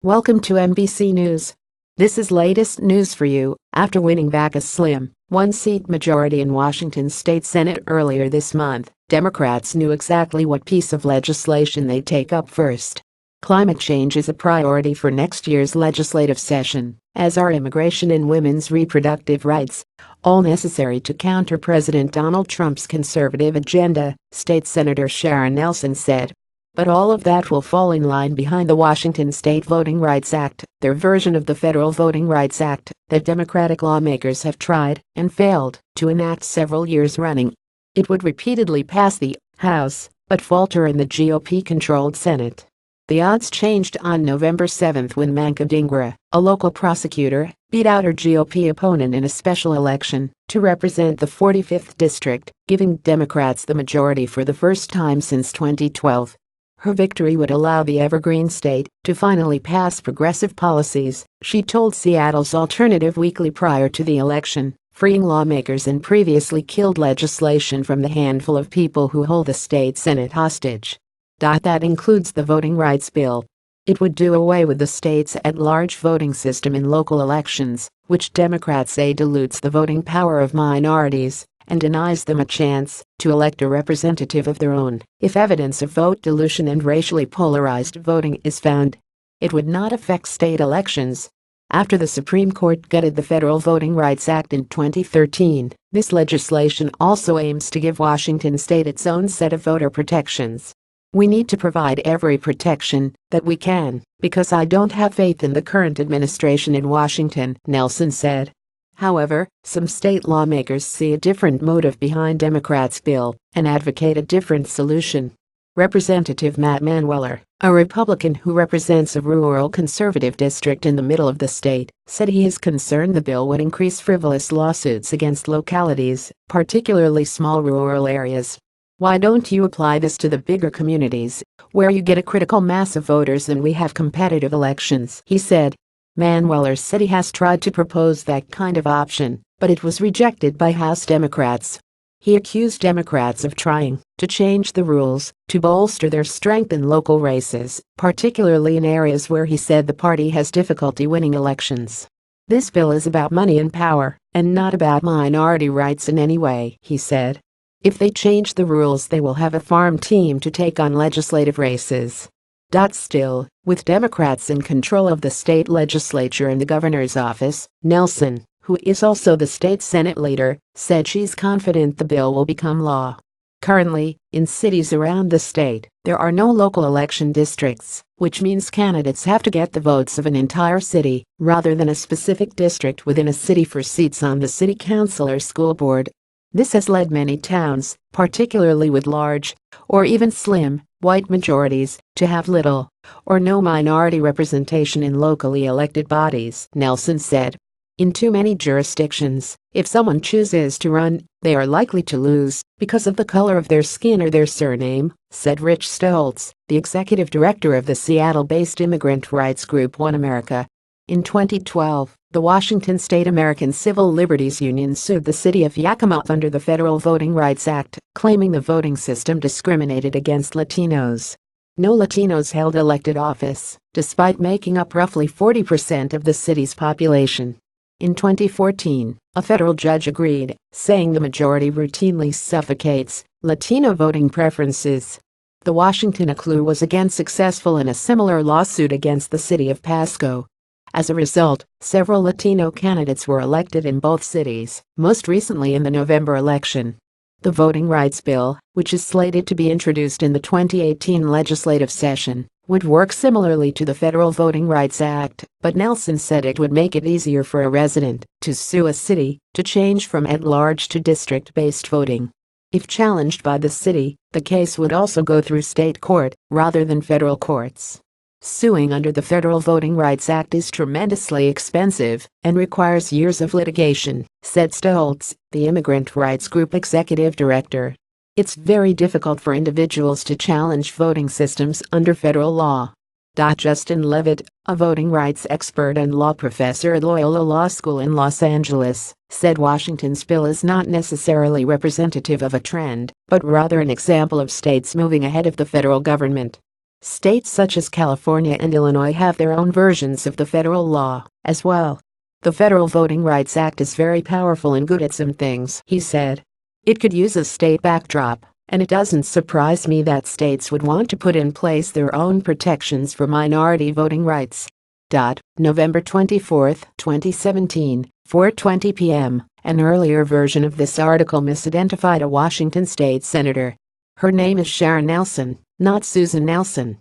Welcome to NBC News. This is latest news for you. After winning back a slim, one-seat majority in Washington State Senate earlier this month, Democrats knew exactly what piece of legislation they'd take up first. Climate change is a priority for next year's legislative session, as are immigration and women's reproductive rights, all necessary to counter President Donald Trump's conservative agenda, State Senator Sharon Nelson said. But all of that will fall in line behind the Washington State Voting Rights Act, their version of the Federal Voting Rights Act that Democratic lawmakers have tried and failed to enact several years running. It would repeatedly pass the House, but falter in the GOP-controlled Senate. The odds changed on November 7 when Manka Dhingra, a local prosecutor, beat out her GOP opponent in a special election to represent the 45th District, giving Democrats the majority for the first time since 2012. Her victory would allow the evergreen state to finally pass progressive policies, she told Seattle's Alternative Weekly prior to the election, freeing lawmakers and previously killed legislation from the handful of people who hold the state Senate hostage. That includes the voting rights bill. It would do away with the state's at-large voting system in local elections, which Democrats say dilutes the voting power of minorities and denies them a chance to elect a representative of their own if evidence of vote dilution and racially polarized voting is found. It would not affect state elections. After the Supreme Court gutted the Federal Voting Rights Act in 2013, this legislation also aims to give Washington state its own set of voter protections. We need to provide every protection that we can, because I don't have faith in the current administration in Washington, Nelson said. However, some state lawmakers see a different motive behind Democrats' bill and advocate a different solution. Representative Matt Manueller, a Republican who represents a rural conservative district in the middle of the state, said he is concerned the bill would increase frivolous lawsuits against localities, particularly small rural areas. Why don't you apply this to the bigger communities, where you get a critical mass of voters and we have competitive elections, he said. Manueller said he has tried to propose that kind of option, but it was rejected by House Democrats. He accused Democrats of trying to change the rules to bolster their strength in local races, particularly in areas where he said the party has difficulty winning elections. This bill is about money and power, and not about minority rights in any way, he said. If they change the rules, they will have a farm team to take on legislative races. Still, with Democrats in control of the state legislature and the governor's office, Nelson, who is also the state Senate leader, said she's confident the bill will become law. Currently, in cities around the state, there are no local election districts, which means candidates have to get the votes of an entire city rather than a specific district within a city for seats on the city council or school board. This has led many towns, particularly with large, or even slim, white majorities, to have little or no minority representation in locally elected bodies, Nelson said. In too many jurisdictions, if someone chooses to run, they are likely to lose because of the color of their skin or their surname, said Rich Stoltz, the executive director of the Seattle-based immigrant rights group One America. In 2012, the Washington State American Civil Liberties Union sued the city of Yakima under the Federal Voting Rights Act, claiming the voting system discriminated against Latinos. No Latinos held elected office, despite making up roughly 40% of the city's population. In 2014, a federal judge agreed, saying the majority routinely suffocates Latino voting preferences. The Washington ACLU was again successful in a similar lawsuit against the city of Pasco. As a result, several Latino candidates were elected in both cities, most recently in the November election. The voting rights bill, which is slated to be introduced in the 2018 legislative session, would work similarly to the Federal Voting Rights Act, but Nelson said it would make it easier for a resident to sue a city to change from at-large to district-based voting. If challenged by the city, the case would also go through state court rather than federal courts. Suing under the Federal Voting Rights Act is tremendously expensive and requires years of litigation, said Stoltz, the immigrant rights group executive director. It's very difficult for individuals to challenge voting systems under federal law. Justin Levitt, a voting rights expert and law professor at Loyola Law School in Los Angeles, said Washington's bill is not necessarily representative of a trend, but rather an example of states moving ahead of the federal government. States such as California and Illinois have their own versions of the federal law, as well. The Federal Voting Rights Act is very powerful and good at some things, he said. It could use a state backdrop, and it doesn't surprise me that states would want to put in place their own protections for minority voting rights. November 24, 2017, 4:20 p.m., an earlier version of this article misidentified a Washington state senator. Her name is Sharon Nelson, not Susan Nelson.